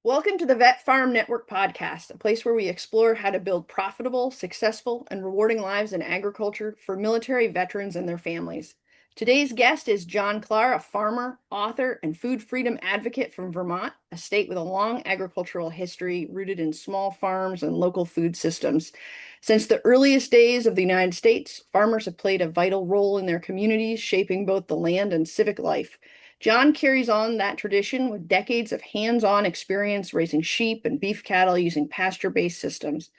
Welcome to the Vet Farm Network podcast, a place where we explore how to build profitable, successful, and rewarding lives in agriculture for military veterans and their families. Today's guest is John Klar, a farmer, author, and food freedom advocate from Vermont, a state with a long agricultural history rooted in small farms and local food systems. Since the earliest days of the United States, farmers have played a vital role in their communities, shaping both the land and civic life. John carries on that tradition with decades of hands-on experience raising sheep and beef cattle using pasture-based systems.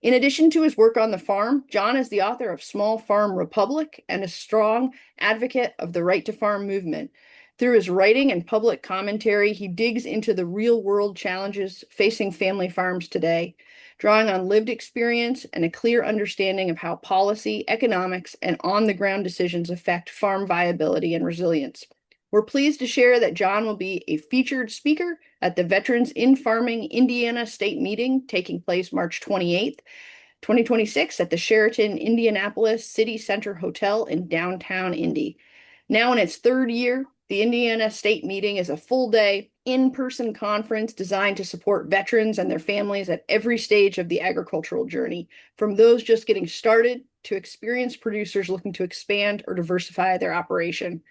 In addition to his work on the farm, John is the author of Small Farm Republic and a strong advocate of the right to farm movement. Through his writing and public commentary, he digs into the real-world challenges facing family farms today, drawing on lived experience and a clear understanding of how policy, economics, and on-the-ground decisions affect farm viability and resilience. We're pleased to share that John will be a featured speaker at the Veterans in Farming Indiana State Meeting taking place March 28th, 2026 at the Sheraton Indianapolis City Center Hotel in downtown Indy. Now in its third year, the Indiana State Meeting is a full-day, in-person conference designed to support veterans and their families at every stage of the agricultural journey, from those just getting started to experienced producers looking to expand or diversify their operation.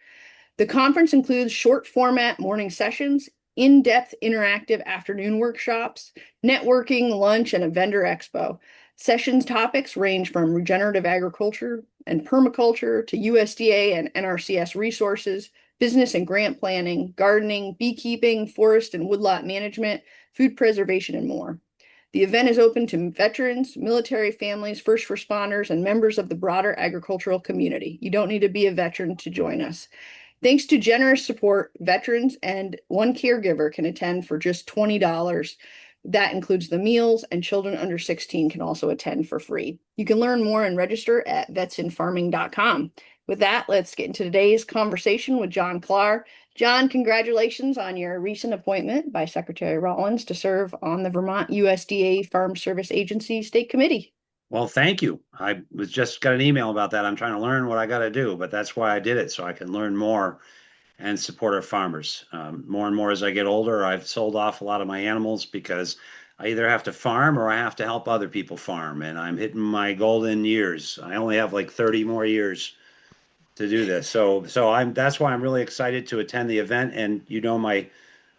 The conference includes short format morning sessions, in-depth interactive afternoon workshops, networking, lunch, and a vendor expo. Sessions topics range from regenerative agriculture and permaculture to USDA and NRCS resources, business and grant planning, gardening, beekeeping, forest and woodlot management, food preservation, and more. The event is open to veterans, military families, first responders, and members of the broader agricultural community. You don't need to be a veteran to join us. Thanks to generous support, veterans and one caregiver can attend for just $20. That includes the meals, and children under 16 can also attend for free. You can learn more and register at vetsinfarming.com. With that, let's get into today's conversation with John Klar. John, congratulations on your recent appointment by Secretary Rollins to serve on the Vermont USDA Farm Service Agency State Committee. Well, thank you. I was just got an email about that. I'm trying to learn what I got to do, but that's why I did it, so I can learn more and support our farmers. More and more as I get older, I've sold off a lot of my animals because I either have to farm or I have to help other people farm, and I'm hitting my golden years. I only have like 30 more years to do this. So that's why I'm really excited to attend the event. And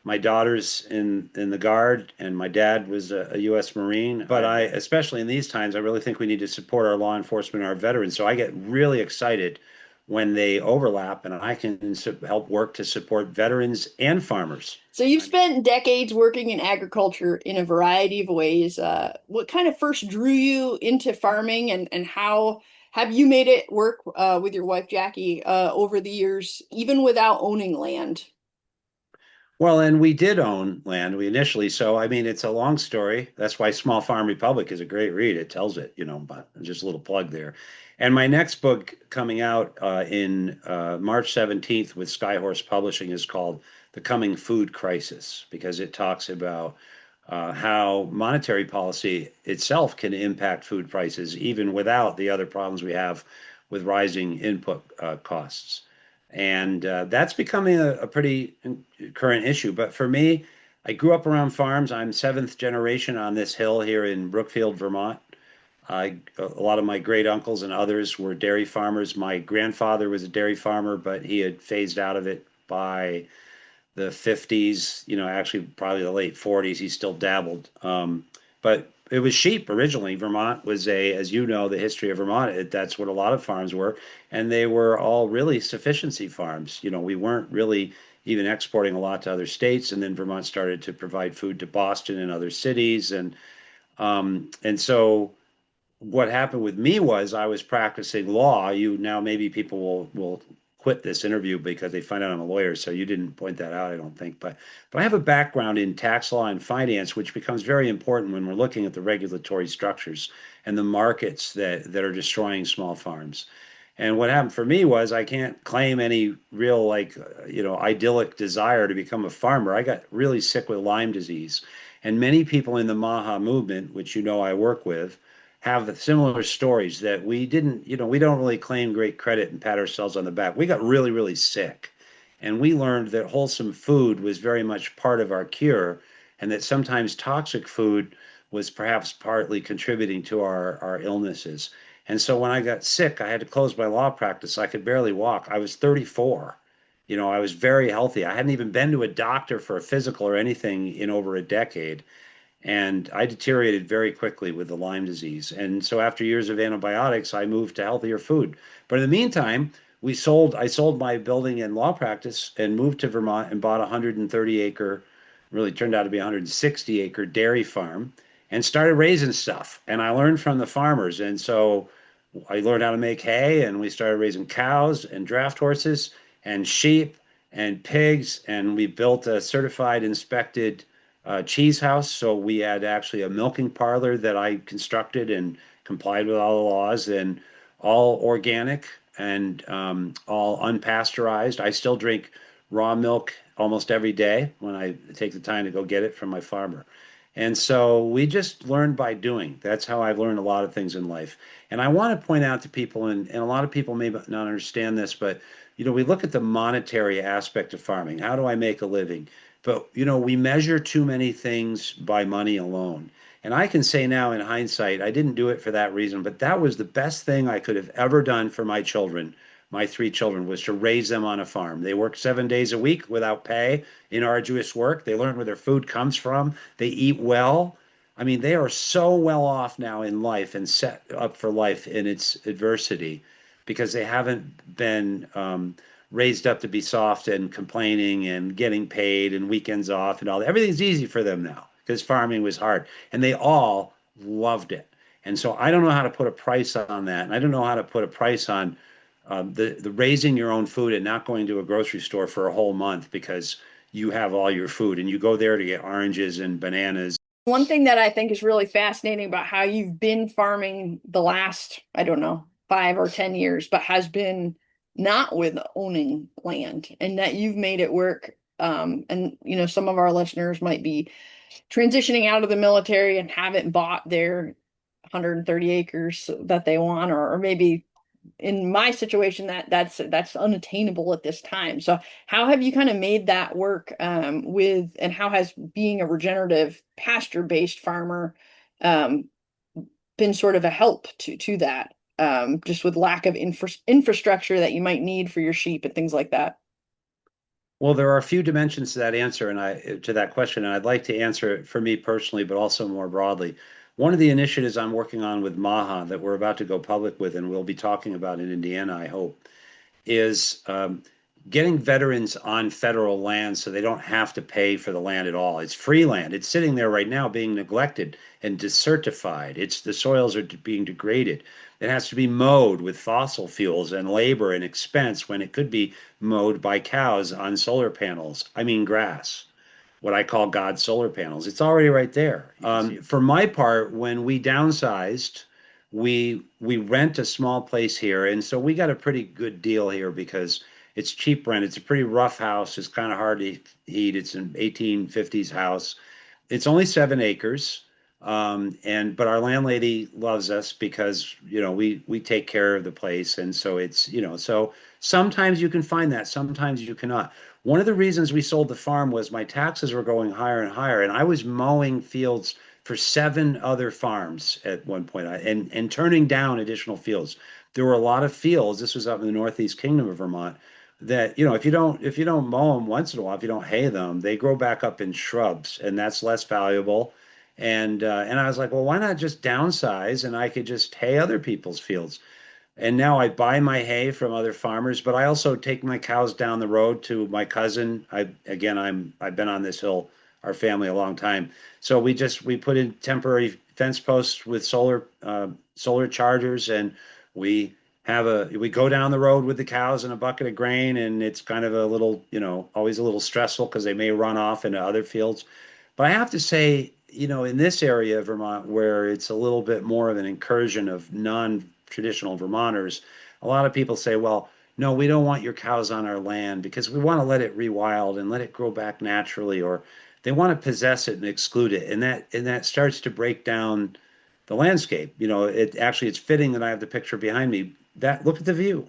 my daughter's in the Guard, and my dad was a U.S. Marine. But especially in these times, I really think we need to support our law enforcement and our veterans. So I get really excited when they overlap, and I can help work to support veterans and farmers. So you've spent decades working in agriculture in a variety of ways. What kind of first drew you into farming, and how have you made it work with your wife Jackie over the years, even without owning land? Well, and we did own land. We initially, so I mean, it's a long story. That's why Small Farm Republic is a great read. It tells it, but just a little plug there. And my next book coming out in March 17th with Skyhorse Publishing is called The Coming Food Crisis, because it talks about how monetary policy itself can impact food prices, even without the other problems we have with rising input costs. And that's becoming a pretty current issue. But for me, I grew up around farms. I'm seventh generation on this hill here in Brookfield, Vermont. A lot of my great uncles and others were dairy farmers. My grandfather was a dairy farmer, but he had phased out of it by the 50s, actually probably the late 40s. He still dabbled. But it was sheep originally. Vermont was as you know, the history of Vermont, that's what a lot of farms were. And they were all really sufficiency farms. We weren't really even exporting a lot to other states. And then Vermont started to provide food to Boston and other cities. And so what happened with me was I was practicing law. Now maybe people will quit this interview because they find out I'm a lawyer. So you didn't point that out, I don't think. But I have a background in tax law and finance, which becomes very important when we're looking at the regulatory structures and the markets that are destroying small farms. And what happened for me was I can't claim any real idyllic desire to become a farmer. I got really sick with Lyme disease. And many people in the MAHA movement, which I work with, have similar stories that we didn't, we don't really claim great credit and pat ourselves on the back. We got really, really sick. And we learned that wholesome food was very much part of our cure. and that sometimes toxic food was perhaps partly contributing to our illnesses. And so when I got sick, I had to close my law practice. I could barely walk. I was 34. I was very healthy. I hadn't even been to a doctor for a physical or anything in over a decade. And I deteriorated very quickly with the Lyme disease. And so after years of antibiotics, I moved to healthier food. But in the meantime, I sold my building and law practice and moved to Vermont and bought a 130 acre, really turned out to be a 160 acre dairy farm and started raising stuff. And I learned from the farmers. And so I learned how to make hay, and we started raising cows and draft horses and sheep and pigs. And we built a certified inspected cheese house. So we had actually a milking parlor that I constructed and complied with all the laws, and all organic and all unpasteurized. I still drink raw milk almost every day when I take the time to go get it from my farmer. And so we just learn by doing. That's how I've learned a lot of things in life. And I want to point out to people, and a lot of people may not understand this, but we look at the monetary aspect of farming. How do I make a living? But we measure too many things by money alone. And I can say now in hindsight, I didn't do it for that reason, but that was the best thing I could have ever done for my children. My three children was to raise them on a farm. They work 7 days a week without pay in arduous work. They learn where their food comes from. They eat well. I mean, they are so well off now in life and set up for life in its adversity because they haven't been raised up to be soft and complaining and getting paid and weekends off and all that. Everything's easy for them now because farming was hard, and they all loved it. And so I don't know how to put a price on that, and I don't know how to put a price on the raising your own food and not going to a grocery store for a whole month because you have all your food and you go there to get oranges and bananas. One thing that I think is really fascinating about how you've been farming the last, I don't know, 5 or 10 years, but has been not with owning land, and that you've made it work. And some of our listeners might be transitioning out of the military and haven't bought their 130 acres that they want, or maybe in my situation that's unattainable at this time. So how have you kind of made that work with, and how has being a regenerative pasture-based farmer um, been sort of a help to that, just with lack of infrastructure that you might need for your sheep and things like that? Well, there are a few dimensions to that answer and I to that question, and I'd like to answer it for me personally, but also more broadly. One of the initiatives I'm working on with Maha that we're about to go public with, and we'll be talking about in Indiana, I hope, is getting veterans on federal land so they don't have to pay for the land at all. It's free land. It's sitting there right now being neglected and desertified. It's the soils are being degraded. It has to be mowed with fossil fuels and labor and expense when it could be mowed by cows on solar panels. I mean grass, what I call God's solar panels. It's already right there. For my part, when we downsized, we rent a small place here, and so we got a pretty good deal here because it's cheap rent. It's a pretty rough house. It's kind of hard to heat. It's an 1850s house. It's only 7 acres. And but our landlady loves us because we take care of the place, and so so sometimes you can find that, sometimes you cannot. One of the reasons we sold the farm was my taxes were going higher and higher, and I was mowing fields for 7 other farms at one point, and turning down additional fields. There were a lot of fields. This was up in the Northeast Kingdom of Vermont that if you don't mow them once in a while, if you don't hay them, they grow back up in shrubs, and that's less valuable. And I was like, well, why not just downsize and I could just hay other people's fields? And now I buy my hay from other farmers, but I also take my cows down the road to my cousin. I've been on this hill, our family, a long time. So we put in temporary fence posts with solar chargers, and we we go down the road with the cows and a bucket of grain, and it's kind of a little, always a little stressful because they may run off into other fields. But I have to say, in this area of Vermont where it's a little bit more of an incursion of non-traditional Vermonters, a lot of people say, well, no, we don't want your cows on our land because we want to let it rewild and let it grow back naturally, or they want to possess it and exclude it. And that starts to break down the landscape. It's fitting that I have the picture behind me. That look at the view.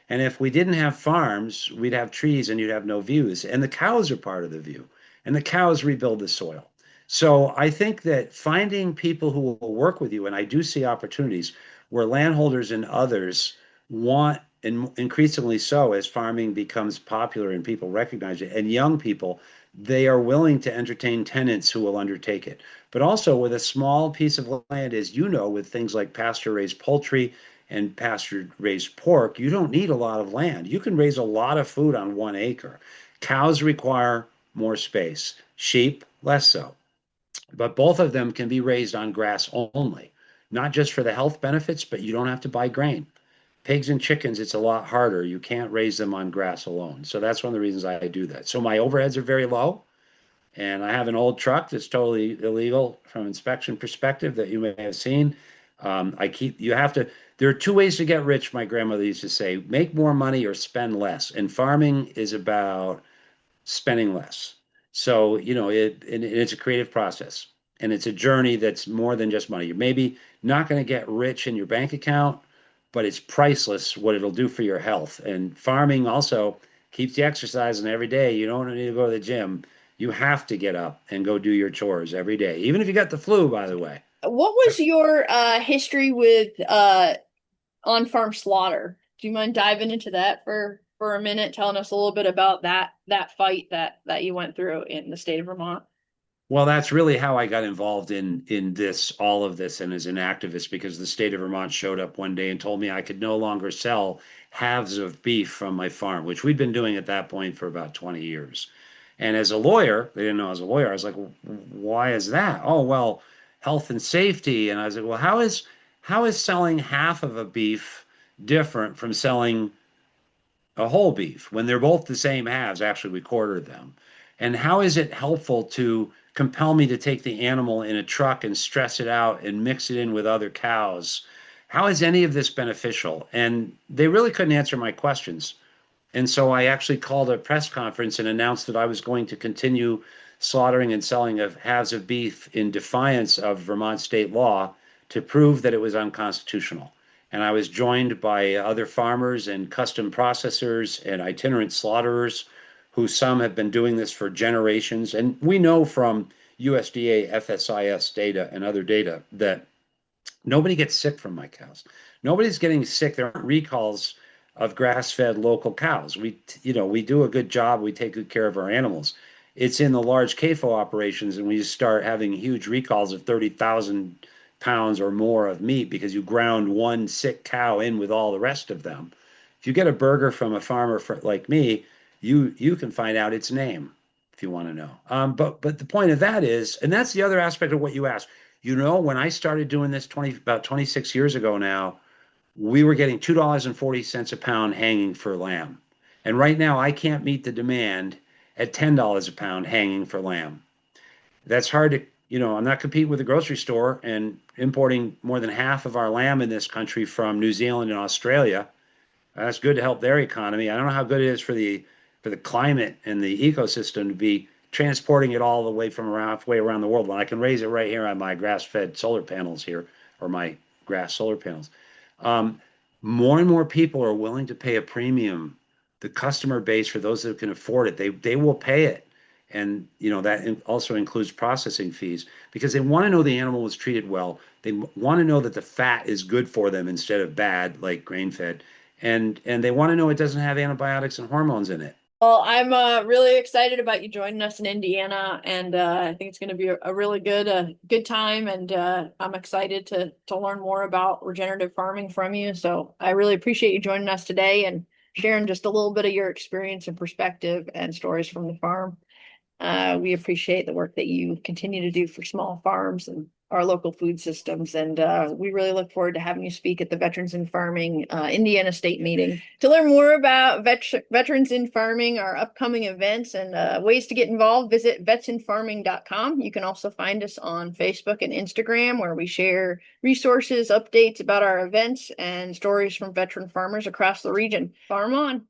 And if we didn't have farms, we'd have trees and you'd have no views. And the cows are part of the view. And the cows rebuild the soil. So I think that finding people who will work with you, and I do see opportunities where landholders and others want, and increasingly so as farming becomes popular and people recognize it, and young people, they are willing to entertain tenants who will undertake it. But also with a small piece of land, as you know, with things like pasture-raised poultry and pasture-raised pork, you don't need a lot of land. You can raise a lot of food on 1 acre. Cows require more space, sheep less so. But both of them can be raised on grass only, not just for the health benefits, but you don't have to buy grain. Pigs and chickens, it's a lot harder. You can't raise them on grass alone. So that's one of the reasons I do that. So my overheads are very low, and I have an old truck that's totally illegal from inspection perspective that you may have seen. You have to, there are two ways to get rich, my grandmother used to say, make more money or spend less. And farming is about spending less. So, it's a creative process and it's a journey that's more than just money. You're maybe not going to get rich in your bank account, but it's priceless what it'll do for your health. And farming also keeps you exercising every day. You don't need to go to the gym. You have to get up and go do your chores every day, even if you got the flu, by the way. What was your history with on-farm slaughter? Do you mind diving into that for a minute, telling us a little bit about that fight that you went through in the state of Vermont? Well, that's really how I got involved in this, all of this, and as an activist, because the state of Vermont showed up one day and told me I could no longer sell halves of beef from my farm, which we'd been doing at that point for about 20 years. And as a lawyer, they didn't know I was a lawyer. I was like, "Well, why is that?" Oh, well, health and safety. And I was like, well, how is selling half of a beef different from selling a whole beef when they're both the same halves? Actually, we quartered them. And how is it helpful to compel me to take the animal in a truck and stress it out and mix it in with other cows? How is any of this beneficial? And they really couldn't answer my questions. And so I actually called a press conference and announced that I was going to continue slaughtering and selling of halves of beef in defiance of Vermont state law to prove that it was unconstitutional. And I was joined by other farmers and custom processors and itinerant slaughterers who some have been doing this for generations. And we know from USDA FSIS data and other data that nobody gets sick from my cows. Nobody's getting sick. There aren't recalls of grass-fed local cows. We do a good job. We take good care of our animals. It's in the large CAFO operations, and we start having huge recalls of 30,000 pounds or more of meat because you ground one sick cow in with all the rest of them. If you get a burger from a farmer like me, you can find out its name if you want to know. But the point of that is, and that's the other aspect of what you asked. When I started doing this about 26 years ago now, we were getting $2.40 a pound hanging for lamb. And right now, I can't meet the demand at $10 a pound hanging for lamb. That's hard to, I'm not competing with the grocery store and importing more than half of our lamb in this country from New Zealand and Australia. That's good to help their economy. I don't know how good it is for the climate and the ecosystem to be transporting it all the way from halfway around the world when I can raise it right here on my grass-fed solar panels here or my grass solar panels. Um, More and more people are willing to pay a premium. The customer base for those that can afford it, they will pay it. And that also includes processing fees because they want to know the animal was treated well. They want to know that the fat is good for them instead of bad, like grain fed, and they want to know it doesn't have antibiotics and hormones in it. Well, I'm really excited about you joining us in Indiana, and I think it's going to be a really good time. And I'm excited to learn more about regenerative farming from you. So I really appreciate you joining us today and sharing just a little bit of your experience and perspective and stories from the farm. We appreciate the work that you continue to do for small farms and our local food systems. And we really look forward to having you speak at the Veterans in Farming Indiana State Meeting. To learn more about Veterans in Farming, our upcoming events, and ways to get involved, visit vetsinfarming.com. You can also find us on Facebook and Instagram, where we share resources, updates about our events, and stories from veteran farmers across the region. Farm on.